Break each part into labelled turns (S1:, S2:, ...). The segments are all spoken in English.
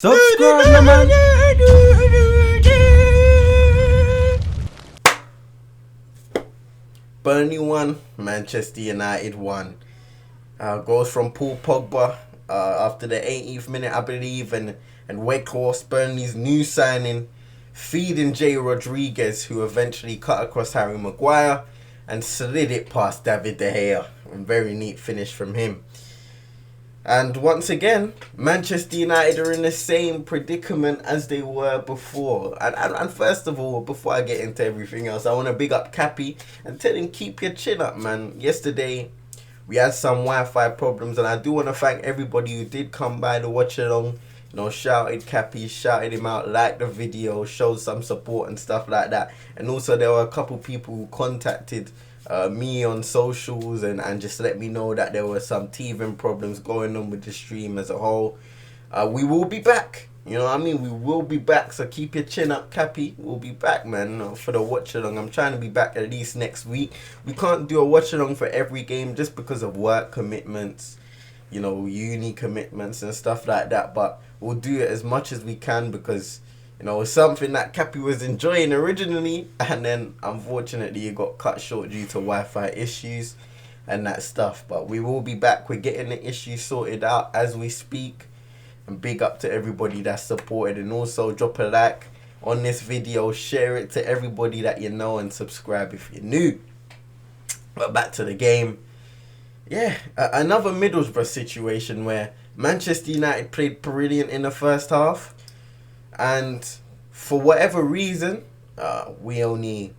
S1: Subscribe na man.
S2: Burnley 1, Manchester United 1. Goals from Paul Pogba after the 80th minute, I believe, and Weghorst, Burnley's new signing, feeding Jay Rodriguez, who eventually cut across Harry Maguire and slid it past David De Gea. A very neat finish from him. And once again, Manchester United are in the same predicament as they were before. And first of all, before I get into everything else, I want to big up Cappy and tell him keep your chin up, man. Yesterday, we had some Wi-Fi problems, and I do want to thank everybody who did come by to watch along. You know, shouted Cappy, shouted him out, liked the video, showed some support and stuff like that. And also, there were a couple people who contacted me on socials and just let me know that there were some teething problems going on with the stream as a whole. We will be back. You know what I mean? We will be back. So keep your chin up, Cappy. We'll be back, man, for the watch along. I'm trying to be back at least next week. We can't do a watch along for every game just because of work commitments, you know, uni commitments and stuff like that. But we'll do it as much as we can because, you know, it's something that Cappy was enjoying originally, and then unfortunately it got cut short due to Wi-Fi issues and that stuff. But we will be back. We're getting the issues sorted out as we speak. And big up to everybody that's supported, and also drop a like on this video, share it to everybody that you know, and subscribe if you're new. But back to the game. Yeah, another Middlesbrough situation where Manchester United played brilliant in the first half. And for whatever reason, we only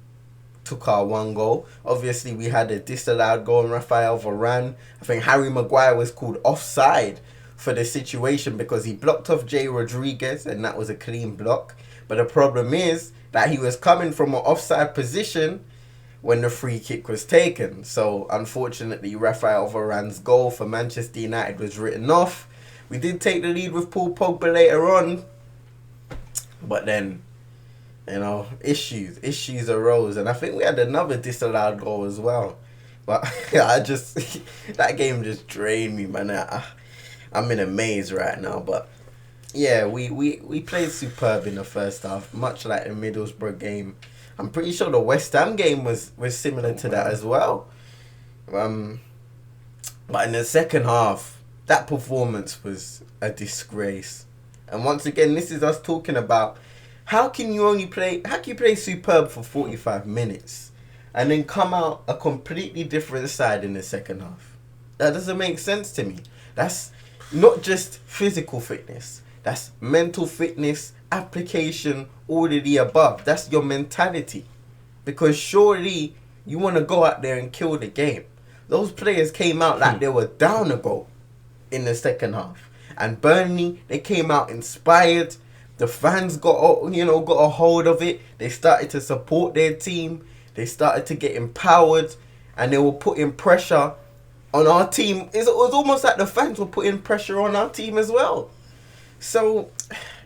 S2: took our one goal. Obviously, we had a disallowed goal on Rafael Varane. I think Harry Maguire was called offside for the situation because he blocked off Jay Rodriguez, and that was a clean block. But the problem is that he was coming from an offside position when the free kick was taken. So, unfortunately, Rafael Varane's goal for Manchester United was written off. We did take the lead with Paul Pogba later on. But then, you know, issues arose. And I think we had another disallowed goal as well. But that game just drained me, man. I'm in a maze right now. But yeah, we played superb in the first half, much like the Middlesbrough game. I'm pretty sure the West Ham game was similar to that as well. But in the second half, that performance was a disgrace. And once again, this is us talking about how can you play superb for 45 minutes and then come out a completely different side in the second half? That doesn't make sense to me. That's not just physical fitness. That's mental fitness, application, all of the above. That's your mentality. Because surely you want to go out there and kill the game. Those players came out like they were down a goal in the second half. And Burnley, they came out inspired. The fans got a hold of it. They started to support their team. They started to get empowered, and they were putting pressure on our team. It was almost like the fans were putting pressure on our team as well. So,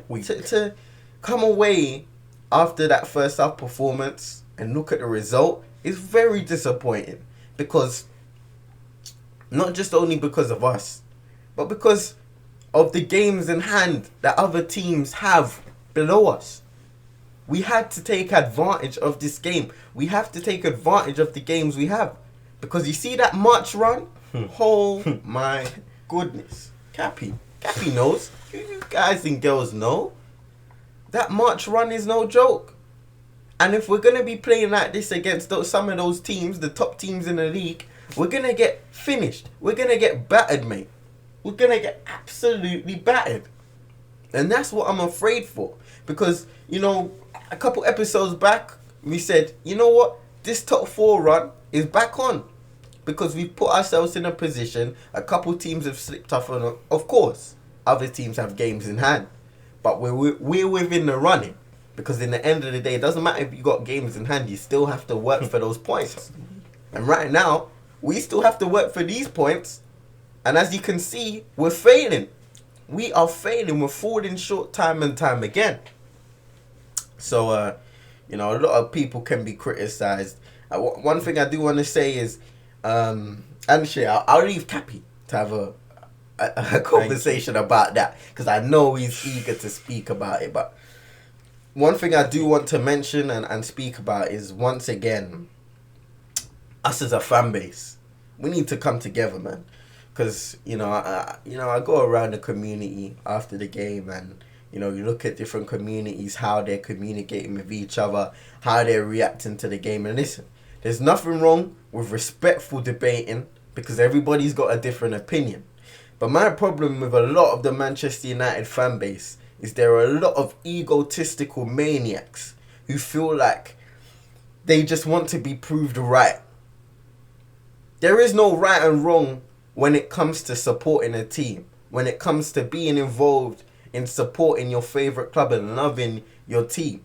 S2: to come away after that first half performance and look at the result is very disappointing, because not just only because of us, but because of the games in hand that other teams have below us. We had to take advantage of this game. We have to take advantage of the games we have. Because you see that March run? Oh my goodness. Cappy knows. You guys and girls know. That March run is no joke. And if we're going to be playing like this against some of those teams, the top teams in the league, we're going to get finished. We're going to get battered, mate. We're going to get absolutely battered. And that's what I'm afraid for. Because, you know, a couple episodes back, we said, you know what? This top 4 run is back on. Because we've put ourselves in a position. A couple teams have slipped off on it. Of course, other teams have games in hand. But we're within the running. Because in the end of the day, it doesn't matter if you got games in hand. You still have to work for those points. And right now, we still have to work for these points. And as you can see, we're failing. We are failing. We're falling short time and time again. So, you know, a lot of people can be criticised. One thing I do want to say is, actually, I'll leave Cappy to have a conversation about that, because I know he's eager to speak about it. But one thing I do want to mention and speak about is, once again, us as a fan base, we need to come together, man. Because I go around the community after the game, and you look at different communities, how they're communicating with each other, how they're reacting to the game. And listen, there's nothing wrong with respectful debating, because everybody's got a different opinion. But my problem with a lot of the Manchester United fan base is there are a lot of egotistical maniacs who feel like they just want to be proved right. There is no right and wrong when it comes to supporting a team, when it comes to being involved in supporting your favourite club and loving your team.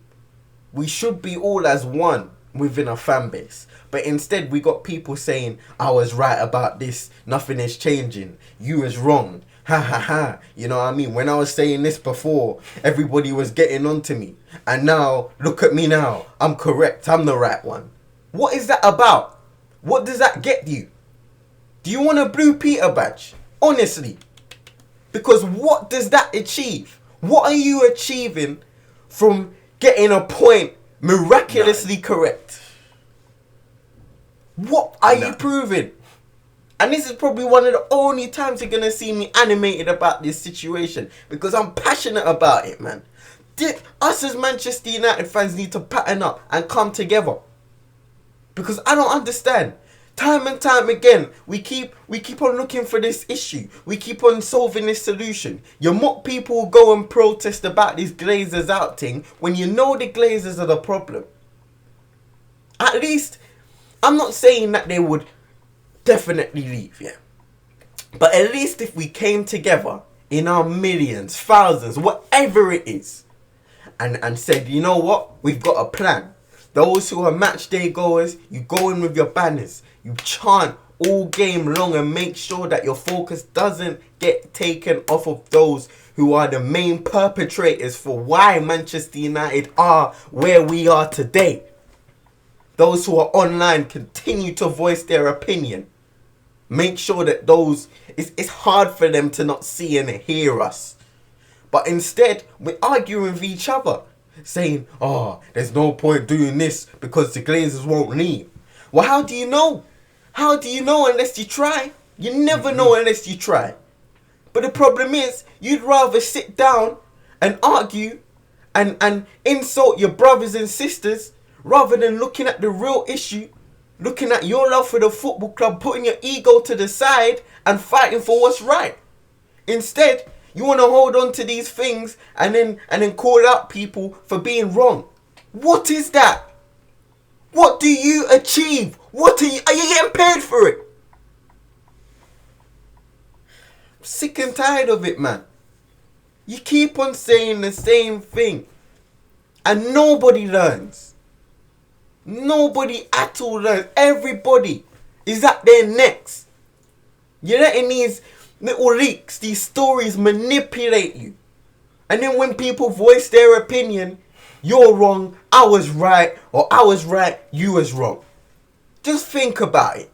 S2: We should be all as one within a fan base. But instead we got people saying, I was right about this, nothing is changing, you was wrong, ha ha ha. You know what I mean? When I was saying this before, everybody was getting on to me, and now look at me now, I'm correct, I'm the right one. What is that about? What does that get you? Do you want a Blue Peter badge? Honestly. Because what does that achieve? What are you achieving from getting a point miraculously correct? What are you proving? And this is probably one of the only times you're going to see me animated about this situation, because I'm passionate about it, man. Us as Manchester United fans need to pattern up and come together. Because I don't understand. Time and time again, we keep on looking for this issue. We keep on solving this solution. You mock people who go and protest about this Glazers out thing when you know the Glazers are the problem. At least, I'm not saying that they would definitely leave, yeah. But at least if we came together in our millions, thousands, whatever it is, and said, you know what, we've got a plan. Those who are match day goers, you go in with your banners. You chant all game long and make sure that your focus doesn't get taken off of those who are the main perpetrators for why Manchester United are where we are today. Those who are online continue to voice their opinion. Make sure that it's hard for them to not see and hear us. But instead, we're arguing with each other, saying, oh, there's no point doing this because the Glazers won't leave. Well, how do you know? How do you know unless you try? You never know unless you try. But the problem is, you'd rather sit down and argue and insult your brothers and sisters rather than looking at the real issue, looking at your love for the football club, putting your ego to the side and fighting for what's right. Instead, you want to hold on to these things and then call out people for being wrong. What is that? What do you achieve? Are you getting paid for it? I'm sick and tired of it, man. You keep on saying the same thing and nobody learns. Nobody at all learns. Everybody is at their necks. You're letting these little leaks, these stories manipulate you. And then when people voice their opinion, you're wrong, I was right, or I was right, you was wrong. Just think about it.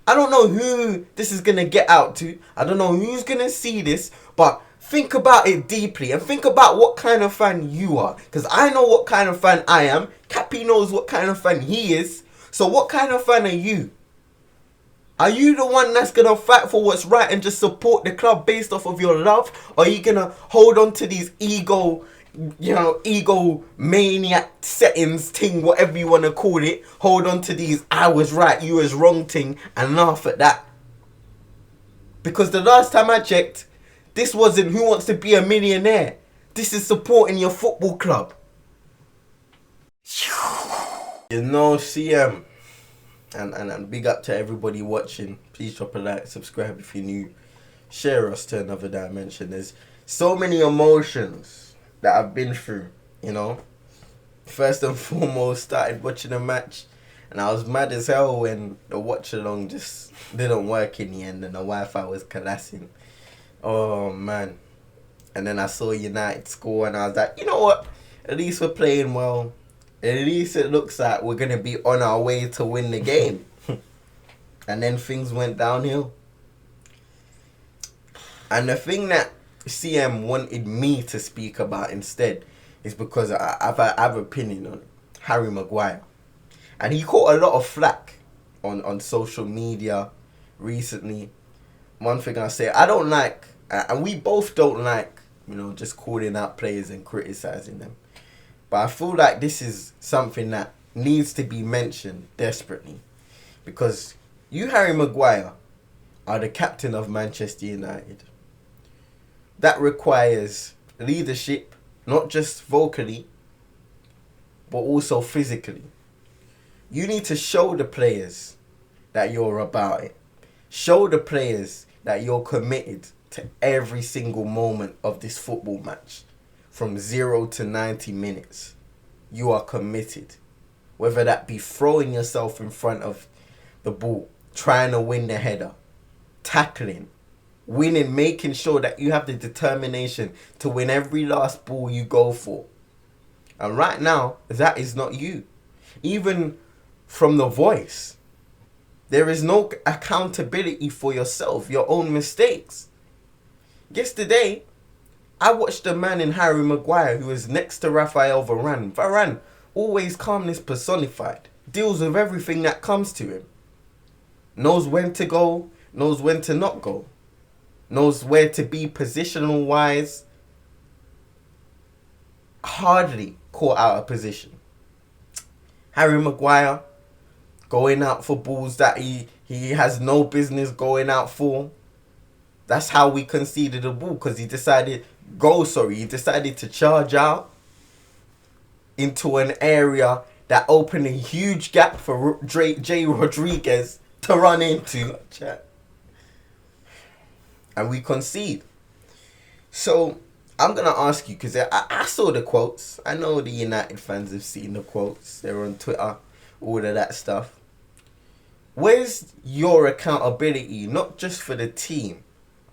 S2: I don't know who this is going to get out to. I don't know who's going to see this, but think about it deeply and think about what kind of fan you are. Because I know what kind of fan I am. Cappy knows what kind of fan he is. So what kind of fan are you? Are you the one that's going to fight for what's right and just support the club based off of your love? Or are you going to hold on to these ego maniac settings thing, whatever you want to call it? Hold on to these I was right, you was wrong thing and laugh at that. Because the last time I checked, this wasn't Who Wants to Be a Millionaire. This is supporting your football club. CM. And big up to everybody watching. Please drop a like, subscribe if you're new. Share us to another dimension. There's so many emotions that I've been through, First and foremost, started watching a match. And I was mad as hell when the watch along just didn't work in the end and the Wi-Fi was collapsing. Oh, man. And then I saw United score and I was like, you know what? At least we're playing well. At least it looks like we're going to be on our way to win the game. And then things went downhill. And the thing that CM wanted me to speak about instead is because I have opinion on Harry Maguire. And he caught a lot of flack on social media recently. One thing I say, I don't like, and we both don't like, just calling out players and criticising them. But I feel like this is something that needs to be mentioned desperately. Because you, Harry Maguire, are the captain of Manchester United. That requires leadership, not just vocally, but also physically. You need to show the players that you're about it. Show the players that you're committed to every single moment of this football match. From 0 to 90 minutes. You are committed. Whether that be throwing yourself in front of the ball, trying to win the header, tackling, winning, making sure that you have the determination to win every last ball you go for. And right now, that is not you. Even from the voice, there is no accountability for yourself, your own mistakes. Yesterday, I watched a man in Harry Maguire who is next to Raphael Varane. Varane, always calmness personified, deals with everything that comes to him. Knows when to go, knows when to not go. Knows where to be positional wise. Hardly caught out of position. Harry Maguire going out for balls that he has no business going out for. That's how we conceded the ball, because he decided to charge out into an area that opened a huge gap for Jay Rodriguez to run into. And we concede. So I'm going to ask you, because I saw the quotes. I know the United fans have seen the quotes. They're on Twitter, all of that stuff. Where's your accountability, not just for the team,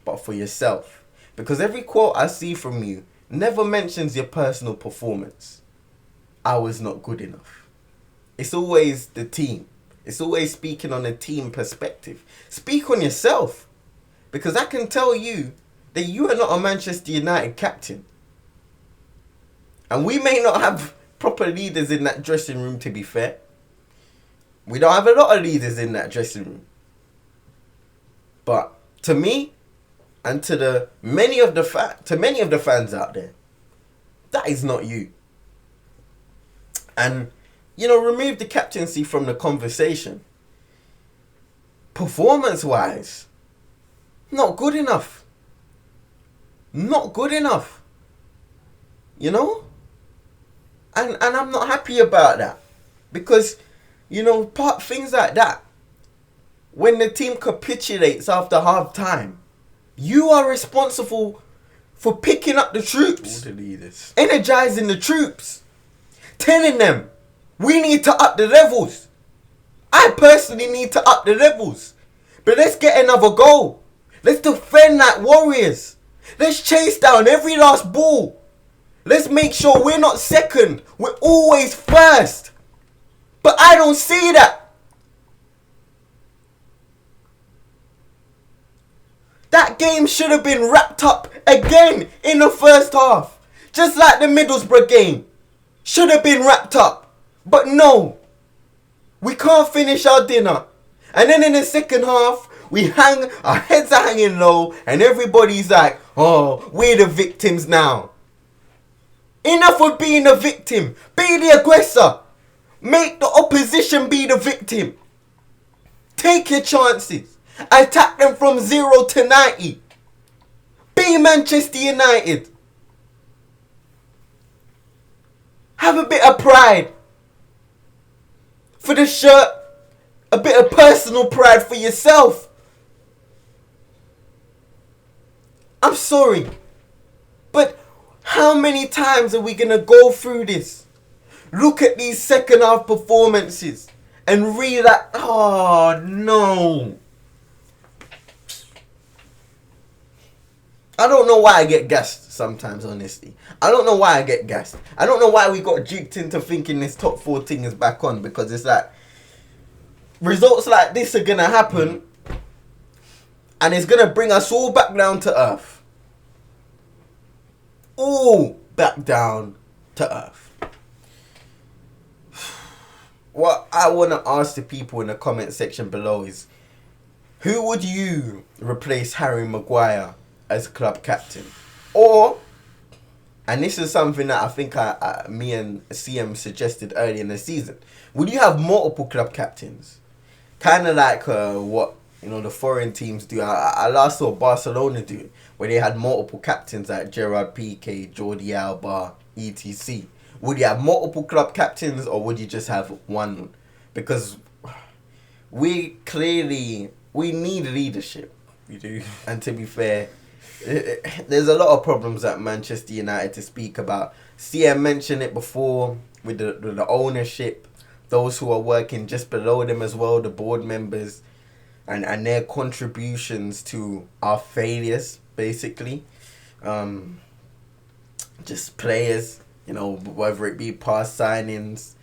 S2: but for yourself? Because every quote I see from you never mentions your personal performance. I was not good enough. It's always the team. It's always speaking on a team perspective. Speak on yourself. Because I can tell you that you are not a Manchester United captain. And we may not have proper leaders in that dressing room, to be fair. We don't have a lot of leaders in that dressing room. But to me, and to many of the fans out there, that is not you. And, remove the captaincy from the conversation. Performance-wise, not good enough. Not good enough. And I'm not happy about that. Because, things like that, when the team capitulates after half time, you are responsible for picking up the troops.
S1: All the leaders.
S2: Energizing the troops. Telling them, we need to up the levels. I personally need to up the levels. But let's get another goal. Let's defend like warriors. Let's chase down every last ball. Let's make sure we're not second. We're always first. But I don't see that. That game should have been wrapped up again in the first half. Just like the Middlesbrough game. Should have been wrapped up. But no. We can't finish our dinner. And then in the second half, our heads are hanging low, and everybody's like, oh, we're the victims now. Enough of being a victim. Be the aggressor. Make the opposition be the victim. Take your chances. Attack them from 0 to 90. Be Manchester United. Have a bit of pride. For the shirt, a bit of personal pride for yourself. I'm sorry. But how many times are we going to go through this? Look at these second half performances and realize, oh no. I don't know why I get gassed sometimes, honestly. I don't know why I get gassed. I don't know why we got juked into thinking this top 4 thing is back on. Because it's like, results like this are going to happen. And it's going to bring us all back down to earth. All back down to earth. What I want to ask the people in the comment section below is, who would you replace Harry Maguire as club captain? Or, and this is something that I think me and CM suggested early in the season, would you have multiple club captains? Kind of like what the foreign teams do. I last saw Barcelona do it, where they had multiple captains like Gerard Piqué, Jordi Alba, etc. Would you have multiple club captains, or would you just have one? Because we need leadership.
S1: We do.
S2: And to be fair, there's a lot of problems at Manchester United to speak about. CM mentioned it before with the ownership, those who are working just below them as well, the board members, and their contributions to our failures, basically. Just players, whether it be past signings,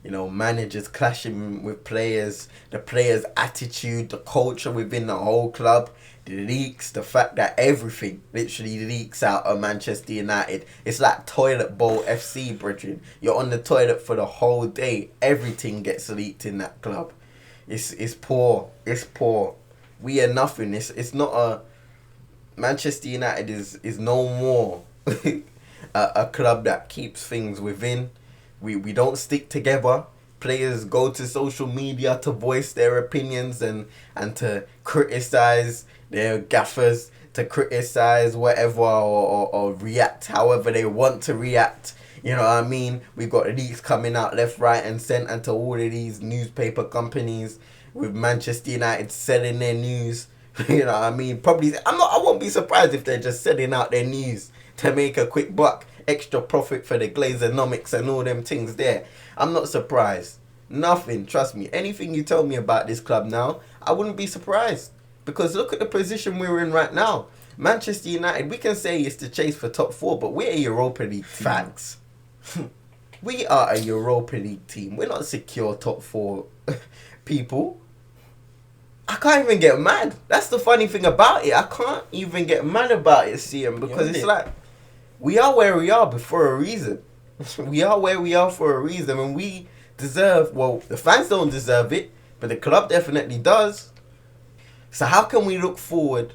S2: managers clashing with players, the players' attitude, the culture within the whole club, the leaks, the fact that everything literally leaks out of Manchester United. It's like toilet bowl FC, brethren. You're on the toilet for the whole day. Everything gets leaked in that club. It's poor. It's poor. We are nothing. It's not a... Manchester United is no more a club that keeps things within. We don't stick together. Players go to social media to voice their opinions and to criticize their gaffers, to criticize whatever or react however they want to react. You know what I mean? We've got leaks coming out left, right and centre to all of these newspaper companies with Manchester United selling their news. You know what I mean? Probably, I won't be surprised if they're just selling out their news to make a quick buck, extra profit for the Glazeronomics and all them things there. I'm not surprised. Nothing, trust me. Anything you tell me about this club now, I wouldn't be surprised. Because look at the position we're in right now. Manchester United, we can say it's the chase for top 4, but we're a Europa League team.
S1: Facts.
S2: We are a Europa League team. We're not secure top 4 people. I can't even get mad. That's the funny thing about it. I can't even get mad about it, CM, because it's like, we are where we are for a reason. We are where we are for a reason, and we deserve, well, the fans don't deserve it, but the club definitely does. So how can we look forward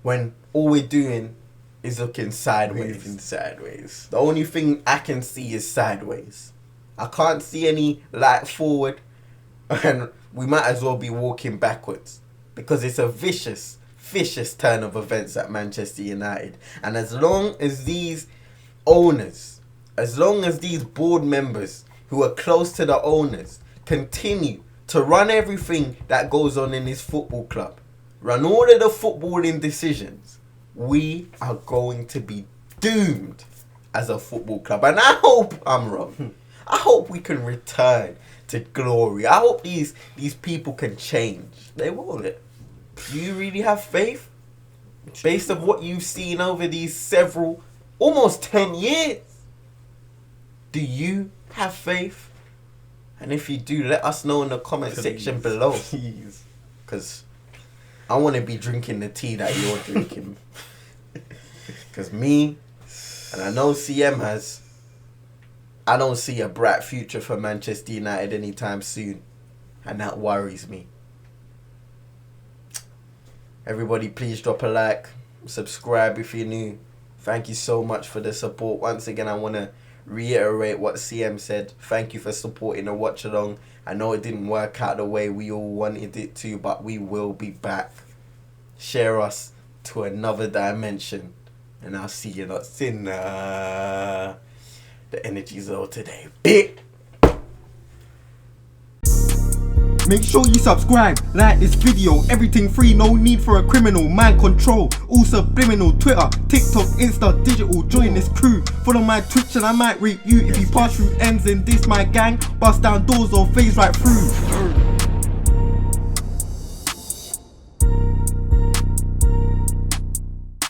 S2: when all we're doing is looking sideways? The only thing I can see is sideways. I can't see any light forward, and we might as well be walking backwards, because it's a vicious turn of events at Manchester United. And as long as these owners, as long as these board members who are close to the owners continue to run everything that goes on in this football club, run all of the footballing decisions, we are going to be doomed as a football club. And I hope I'm wrong. I hope we can return to glory. I hope these people can change. They won't. Do you really have faith? Based on what you've seen over these almost 10 years? Do you have faith? And if you do, let us know in the comment section below.
S1: Please.
S2: Because I want to be drinking the tea that you're drinking. Because me, and I know CM has, I don't see a bright future for Manchester United anytime soon. And that worries me. Everybody, please drop a like, subscribe if you're new. Thank you so much for the support. Once again, I want to reiterate what CM said. Thank you for supporting the watch along. I know it didn't work out the way we all wanted it to, but we will be back. Share us to another dimension, and I'll see you lot in the energy zone today. Bit.
S1: Make sure you subscribe, like this video, everything free, no need for a criminal, mind control, all subliminal, Twitter, TikTok, Insta, digital, join this crew, follow my Twitch and I might rate you, if you pass through ends in this my gang, bust down doors or phase right through.